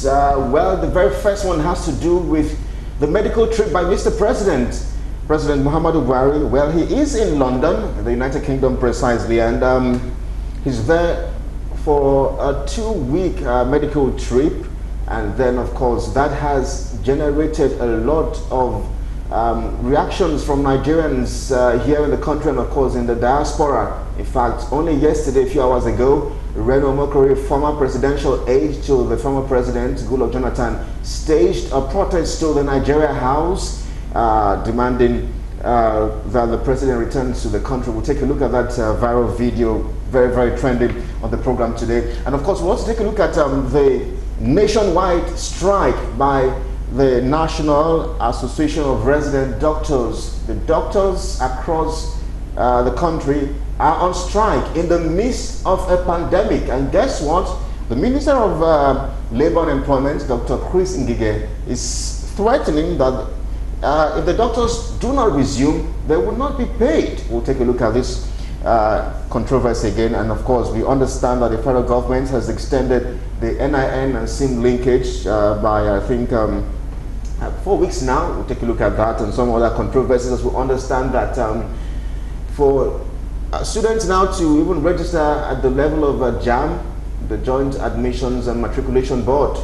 Well, the very first one has to do with the medical trip by Mr. President. President Muhammadu Buhari. Well, he is in London, the United Kingdom precisely, and he's there for a 2-week medical trip. And then, of course, that has generated a lot of reactions from Nigerians here in the country and, of course, in the diaspora. In fact, only yesterday, a few hours ago, Reno, Omokri, former presidential aide to the former president, Goodluck Jonathan, staged a protest to the Nigeria House, demanding that the president returns to the country. We'll take a look at that viral video, very, very trending on the program today. And of course, we'll also take a look at the nationwide strike by the National Association of Resident Doctors. The doctors across the country are on strike in the midst of a pandemic. And guess what? The Minister of Labor and Employment, Dr. Chris Ngige, is threatening that if the doctors do not resume, they will not be paid. We'll take a look at this controversy again. And of course, we understand that the federal government has extended the NIN and SIM linkage by, I think, 4 weeks now. We'll take a look at that and some other controversies, as we understand that for students now to even register at the level of JAM, the Joint Admissions and Matriculation Board,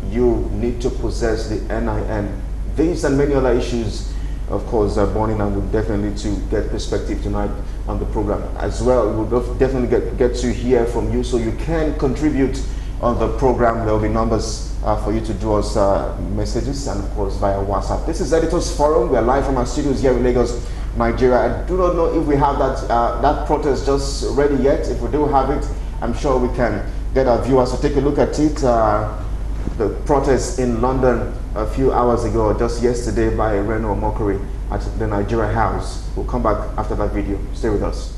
you need to possess the NIN. These and many other issues, of course, are burning, and we'll definitely to get perspective tonight on the program as well. We'll definitely get to hear from you, so you can contribute on the program. There will be numbers for you to draw us messages, and of course via WhatsApp. This is Editors Forum. We are live from our studios here in Lagos, Nigeria. I do not know if we have that protest just ready yet. If we do have it, I'm sure we can get our viewers to take a look at it. The protest in London a few hours ago, just yesterday, by Reno Omokri at the Nigeria House. We'll come back after that video. Stay with us.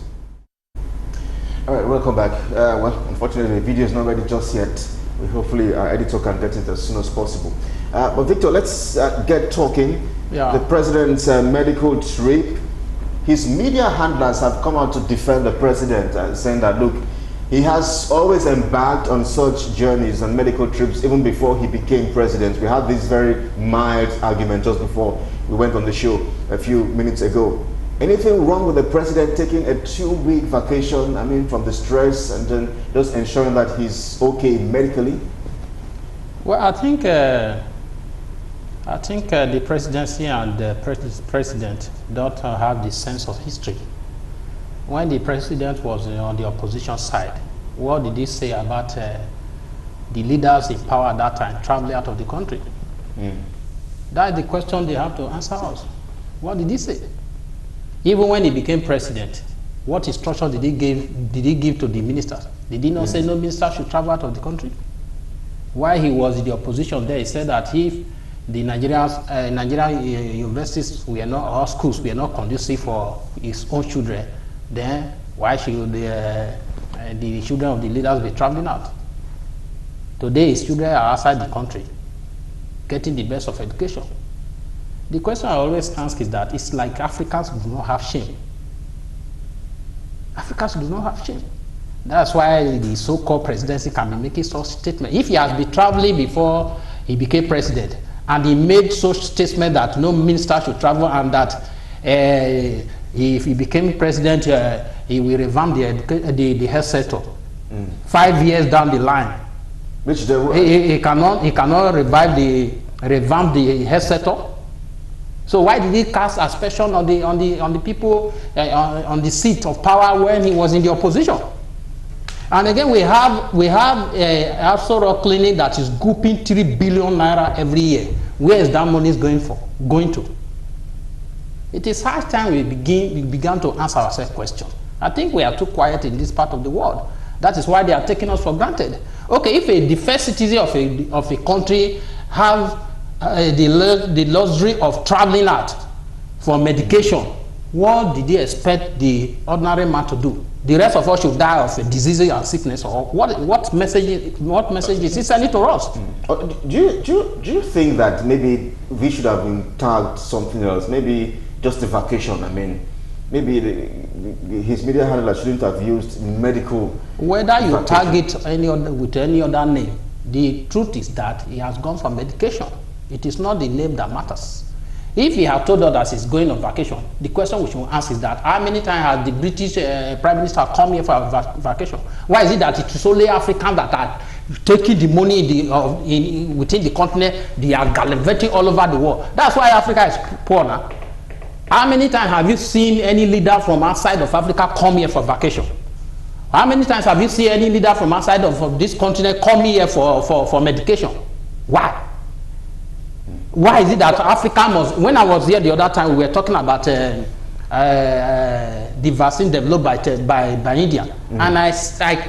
All right, welcome back. Well, unfortunately, the video is not ready just yet. Hopefully, our editor can get it as soon as possible. But Victor, let's get talking. Yeah. The president's medical trip. His media handlers have come out to defend the president, saying that, look, he has always embarked on such journeys and medical trips even before he became president. We had this very mild argument just before we went on the show a few minutes ago. Anything wrong with the president taking a 2-week vacation, I mean, from the stress, and then just ensuring that he's okay medically? Well, I think the presidency and the president don't have the sense of history. When the president was on the opposition side, what did he say about the leaders in power at that time traveling out of the country? That is the question they have to answer us. What did he say? Even when he became president, what instruction did he give to the ministers? Did he not say no minister should travel out of the country? While he was in the opposition there, he said that if the Nigerian universities were not, or schools were not conducive for his own children, then why should the children of the leaders be traveling out? Today, his children are outside the country, getting the best of education. The question I always ask is that it's like Africans do not have shame. Africans do not have shame. That's why the so-called presidency can be making such statements. If he has been traveling before he became president, and he made such statement that no minister should travel, and that if he became president, he will revamp the health sector. 5 years down the line, which he cannot revamp the health sector. So why did he cast aspersion on the people on the seat of power when he was in the opposition? And again, we have Absolute Clinic that is gooping 3 billion naira every year. Where is that money going to? It is high time we began to answer ourselves questions. I think we are too quiet in this part of the world. That is why they are taking us for granted. Okay, if the first citizen of a country have the luxury of traveling out for medication, what did they expect the ordinary man to do? The rest of us should die of diseases and sickness, or what message is he sending to us? Do you think that maybe we should have been tagged something else? Maybe just a vacation. I mean, maybe his media handler shouldn't have used medical. Whether you target with any other name, The truth is that he has gone for medication. It is not the name that matters. If he had told us that he's going on vacation, the question we should ask is that how many times has the British Prime Minister come here for a vacation? Why is it that it is only Africans that are taking the money within the continent? They are gallivanting all over the world. That's why Africa is poor now. How many times have you seen any leader from outside of Africa come here for vacation? How many times have you seen any leader from outside of this continent come here for medication? Why? Why is it that Africa must, when I was here the other time, we were talking about the vaccine developed by India, and I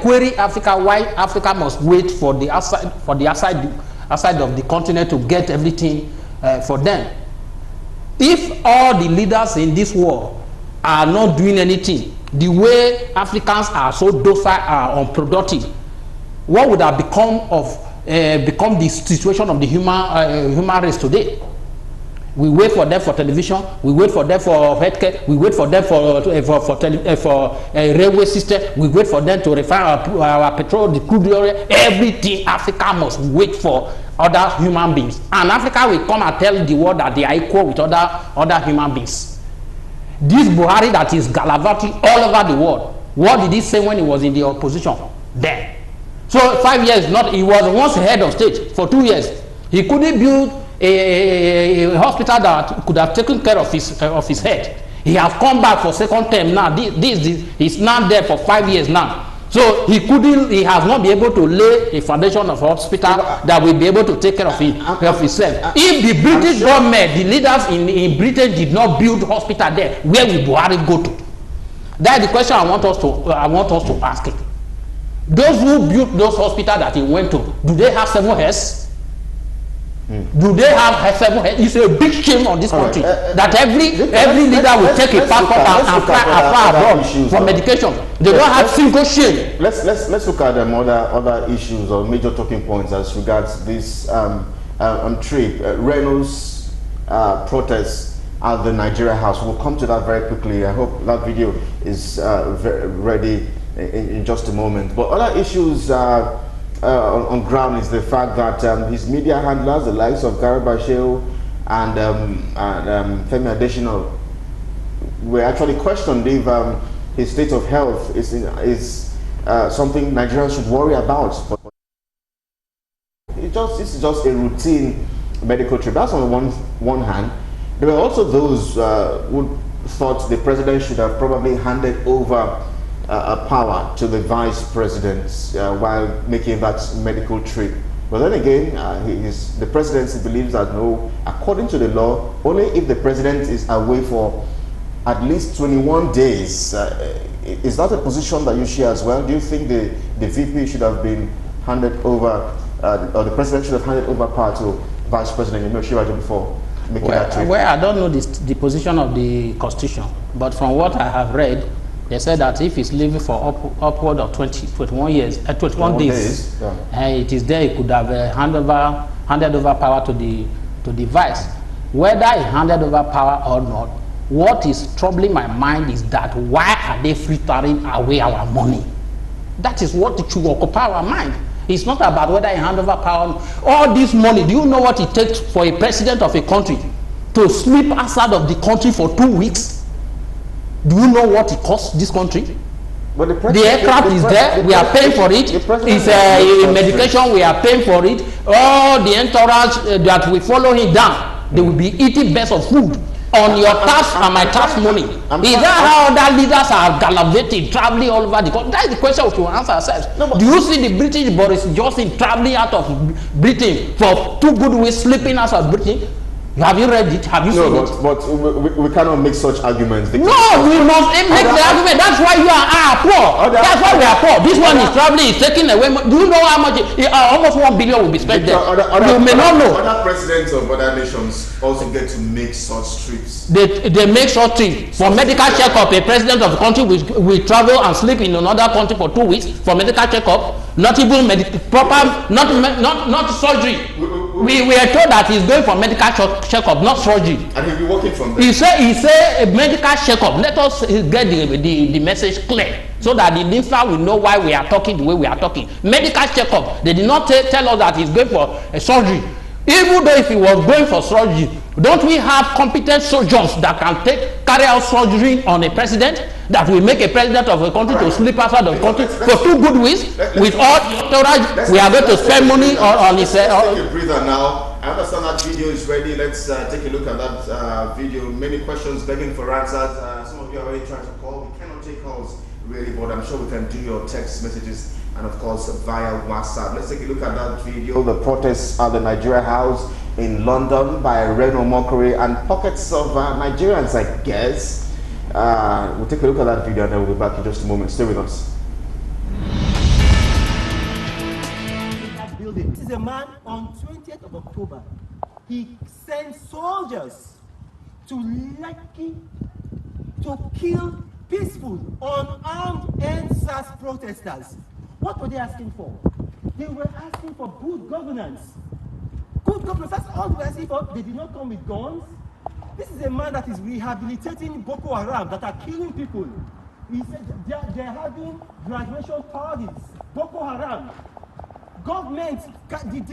query Africa why Africa must wait for the outside of the continent to get everything for them. If all the leaders in this world are not doing anything, the way Africans are so docile and unproductive, what would have become the situation of the human race today? We wait for them for television, we wait for them for healthcare, we wait for them for railway system, we wait for them to refine our petrol, the crude oil, everything. Africa must wait for other human beings, and Africa will come and tell the world that they are equal with other human beings. This Buhari that is gallivanting all over the world, what did he say when he was in the opposition then? So 5 years, he was once head of state for 2 years. He couldn't build a hospital that could have taken care of his head. He has come back for second term now. He's now there for 5 years now. So he has not been able to lay a foundation of a hospital that will be able to take care of himself. If the British government, the leaders in Britain did not build hospital there, where will Buhari go to? That's the question I want us to ask him. Those who built those hospitals that he went to, do they have 7 heads? Do they have 7 heads? It's a big shame on this country that every leader will take a passport and fly abroad for medication. They don't have single shame. Let's look at other issues or major talking points as regards this trip. Reno's protests at the Nigeria House. We'll come to that very quickly. I hope that video is ready in just a moment. But other issues on ground is the fact that his media handlers, the likes of Garba Shehu and Femi Adesina, were actually questioned if his state of health is something Nigerians should worry about. But it's just a routine medical trip. That's on one hand. There were also those who thought the president should have probably handed over power to the vice president while making that medical trip. But then again, the presidency believes that no, according to the law, only if the president is away for at least 21 days. Is that a position that you share as well? Do you think the VP should have been handed over, or the president should have handed over power to vice president? You know, she was before making that trip. Well, I don't know the position of the constitution, but from what I have read, they said that if he's living for upward of 21 years, 21 days, it is there he could have handed over power to the vice. Whether he handed over power or not, what is troubling my mind is that why are they frittering away our money? That is what should occupy our mind. It's not about whether he hand over power. All this money, do you know what it takes for a president of a country to sleep outside of the country for 2 weeks? Do you know what it costs this country? But the aircraft is there, we are paying for it. It's a medication, we are paying for it. All the entourage that will follow him down, they will be eating best of food on your tax and my tax money. Is that how other leaders are gallivanting, traveling all over the country? That's the question we will answer ourselves. No, do you see the British Boris Johnson traveling out of Britain for 2 good weeks, sleeping out of Britain? Have you read it? Have you seen it? But we cannot make such arguments. No, we must make the argument. That's why you are poor. That's why we are poor. This one is traveling, is taking away. Do you know how much? Almost 1 billion will be spent there. You may not know. Other presidents of other nations also get to make such trips. They make such trips. For medical checkup, a president of the country will travel and sleep in another country for 2 weeks for medical checkup. Not even proper, not surgery. We were told that he's going for medical checkup, not surgery. And he'll be working from there. He said a medical checkup. Let us get the message clear so that the listener will know why we are talking the way we are talking. Medical checkup. They did not tell us that he's going for a surgery. Even though if he was going for surgery, don't we have competent surgeons that can carry out surgery on a president, that will make a president of a country to sleep outside the country for 2 good weeks? With all we are going to spend money on his... Let's take a breather now. I understand that video is ready. Let's take a look at that video. Many questions begging for answers. Some of you are already trying to call. We cannot take calls really, but I'm sure we can do your text messages and of course via WhatsApp. Let's take a look at that video. The protests at the Nigeria House in London by Reno, Omokri and pockets of Nigerians, I guess. We'll take a look at that video and then we'll be back in just a moment. Stay with us. This is a man on 20th of October. He sent soldiers to Lekki to kill peaceful, unarmed NSAS protesters. What were they asking for? They were asking for good governance. Good governance, that's all they were asking for. They did not come with guns. This is a man that is rehabilitating Boko Haram that are killing people. He said they're having graduation parties. Boko Haram. Government did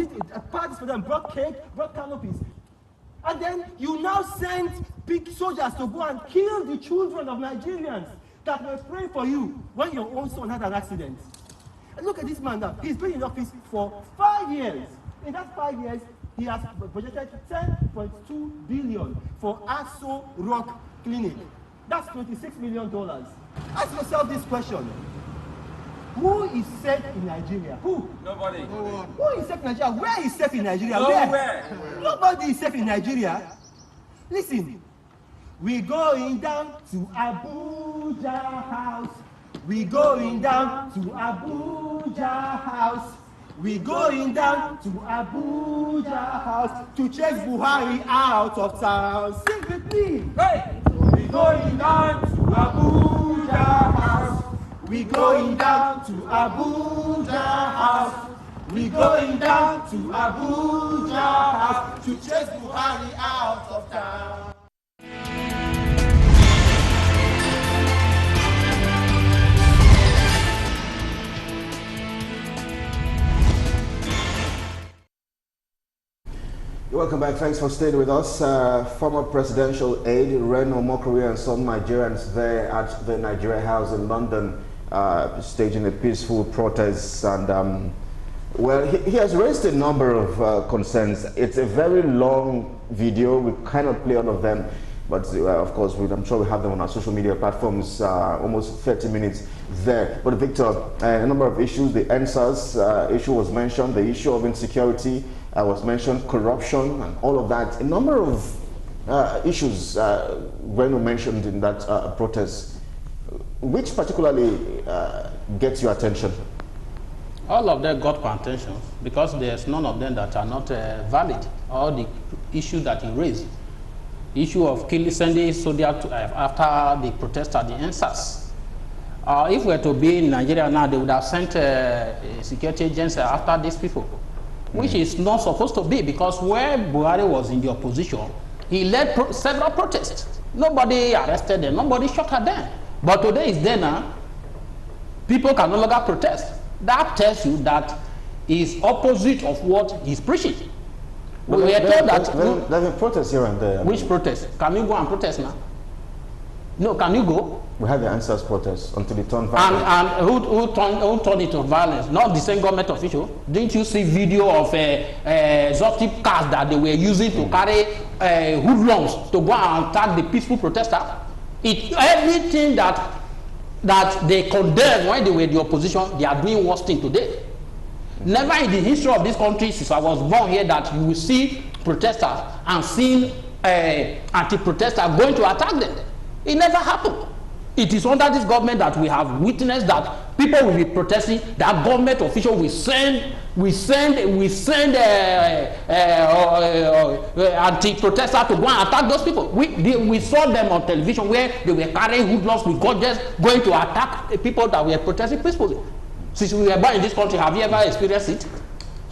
parties for them, brought cake, brought canopies. And then you now send big soldiers to go and kill the children of Nigerians that were praying for you when your own son had an accident. And look at this man now. He's been in office for 5 years. In that 5 years, he has budgeted 10.2 billion for Aso Rock Clinic. That's $26 million. Ask yourself this question. Who is safe in Nigeria? Who? Nobody. Who is safe in Nigeria? Where is safe in Nigeria? Nowhere. Where? Nobody is safe in Nigeria. Listen, we going down to Abuja House. We going down to Abuja House. We going down to Abuja House to chase Buhari out of town. Sing with me. Hey! We going down to Abuja House. We going down to Abuja House. We going down to Abuja House to chase Buhari out of town. Welcome back. Thanks for staying with us. Former presidential aide Reno, Omokri and some Nigerians there at the Nigeria House in London staging a peaceful protest. And well, he has raised a number of concerns. It's a very long video. We cannot play all of them, but of course, I'm sure we have them on our social media platforms, almost 30 minutes there. But Victor, a number of issues. The NSAS issue was mentioned, the issue of insecurity was mentioned, corruption and all of that. A number of issues Reno mentioned in that protest. Which particularly gets your attention? All of them got my attention because there's none of them that are not valid. All the issues that he raised. The issue of sending soldiers after the protest at the NSAS. If we were to be in Nigeria now, they would have sent security agents after these people, which is not supposed to be, because when Buhari was in the opposition, he led several protests. Nobody arrested them, nobody shot at them. But today is there now, people can no longer protest. That tells you that is opposite of what he's preaching. We were told that... There's a protest here and there. Which protest? Can you go and protest now? No, can you go? We had the answers protest until it turned violent. And who turned it to violence? Not the same government official. Didn't you see video of exotic cars that they were using to carry hoodlums to go and attack the peaceful protesters? Everything that they condemned when they were the opposition, they are doing worse thing today. Never in the history of this country since I was born here that you will see protesters and seeing anti-protesters going to attack them. It never happened. It is under this government that we have witnessed that people will be protesting, that government official will send anti-protesters to go and attack those people. We saw them on television where they were carrying hoodlums with gorgeous going to attack people that were protesting peacefully. Since we were born in this country, have you ever experienced it?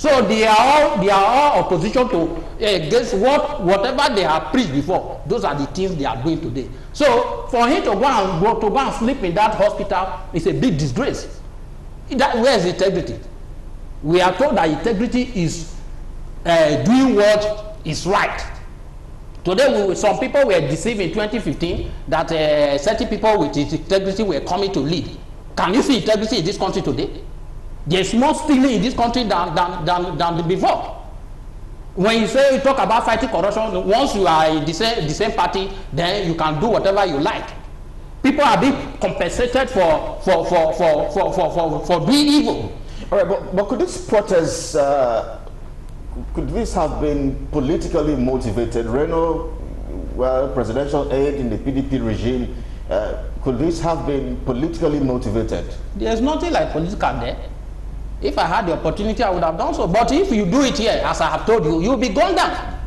So they are all opposition to against whatever they have preached before. Those are the things they are doing today. So for him to go and sleep in that hospital is a big disgrace. Where is integrity? We are told that integrity is doing what is right. Today, some people were deceived in 2015 that certain people with integrity were coming to lead. Can you see integrity in this country today? There's more stealing in this country than before. When you talk about fighting corruption, once you are in the same party, then you can do whatever you like. People are being compensated for being evil. All right, but could this protest, could this have been politically motivated? Reno, well, presidential aide in the PDP regime, could this have been politically motivated? There's nothing like political there. If I had the opportunity, I would have done so. But if you do it here, as I have told you, you'll be gone down.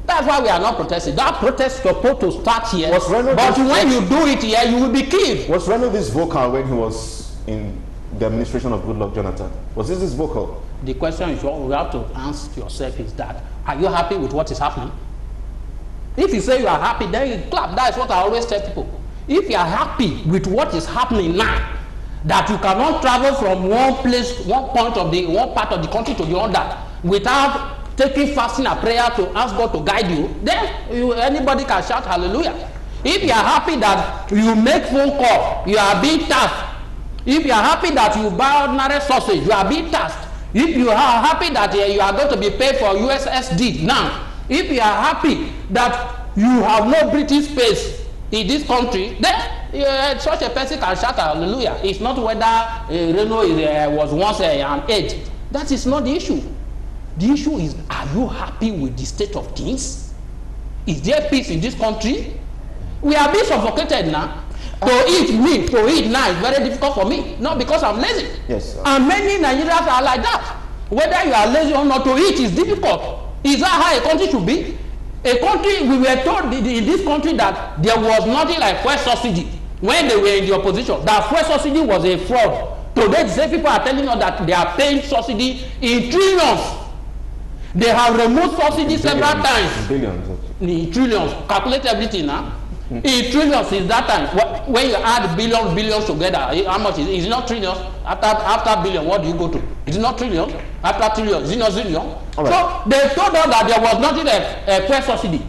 That's why we are not protesting. That protest is supposed to start here. But when you do it here, you will be killed. Was Reno this vocal when he was in the administration of Goodluck Jonathan? Was this vocal? The question is, what you have to ask yourself is that, are you happy with what is happening? If you say you are happy, then you clap. That is what I always tell people. If you are happy with what is happening now, that you cannot travel from one part of the country to the other without taking fasting and prayer to ask God to guide you, then anybody can shout hallelujah. If you are happy that you make phone call, you are being tasked. If you are happy that you buy ordinary sausage, you are being tasked. If you are happy that you are going to be paid for USSD now, if you are happy that you have no breathing space in this country, then such a person can shout hallelujah. It's not whether Reno was once an aide. That is not the issue. The issue is, are you happy with the state of things? Is there peace in this country? We are being suffocated now. To eat now is very difficult for me. Not because I'm lazy. Yes, sir. And many Nigerians are like that. Whether you are lazy or not, to eat is difficult. Is that how a country should be? A country, we were told in this country that there was nothing like fuel subsidy when they were in the opposition. That fuel subsidy was a fraud. Today, the same people are telling us that they are paying subsidy in trillions. They have removed subsidy several times. Billions. In trillions. Calculate everything now. In trillions is that time. When you add billions together, how much is it? Is it not trillions? After billion, what do you go to? Is it not trillions? After trillion, is it not zillion? Right. So they told us that there was nothing a fuel subsidy.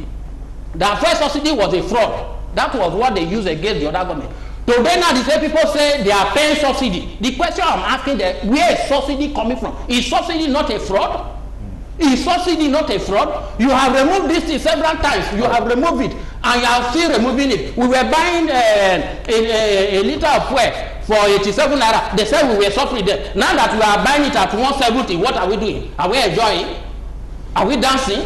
That fuel subsidy was a fraud. That was what they used against the other government. Today now the same people say they are paying subsidy. The question I'm asking them, where is subsidy coming from? Is subsidy not a fraud? Is subsidy not a fraud? You have removed this thing several times. You have removed it, and you are still removing it. We were buying a liter of fuel for 87 naira. They said we were suffering there. Now that we are buying it at 170, what are we doing? Are we enjoying? Are we dancing?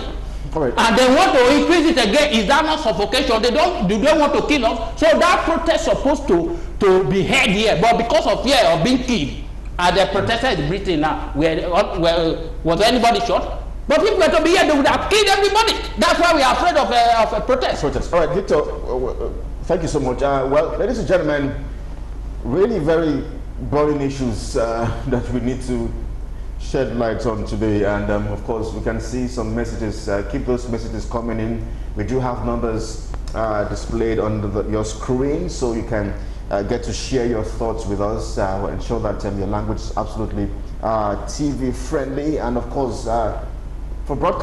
Right. And they want to increase it again. Is that not suffocation? They don't want to kill us. So that protest is supposed to be held here, but because of fear of being killed, and the protesters in Britain now, was anybody shot? But if we were to be here, they would have killed everybody. That's why we are afraid of a protest. All right, Victor, thank you so much. Well, ladies and gentlemen, really very burning issues that we need to shed light on today. And of course, we can see some messages. Keep those messages coming in. We do have numbers displayed on your screen, so you can get to share your thoughts with us. We'll ensure that your language is absolutely TV friendly, and of course, for broadcast.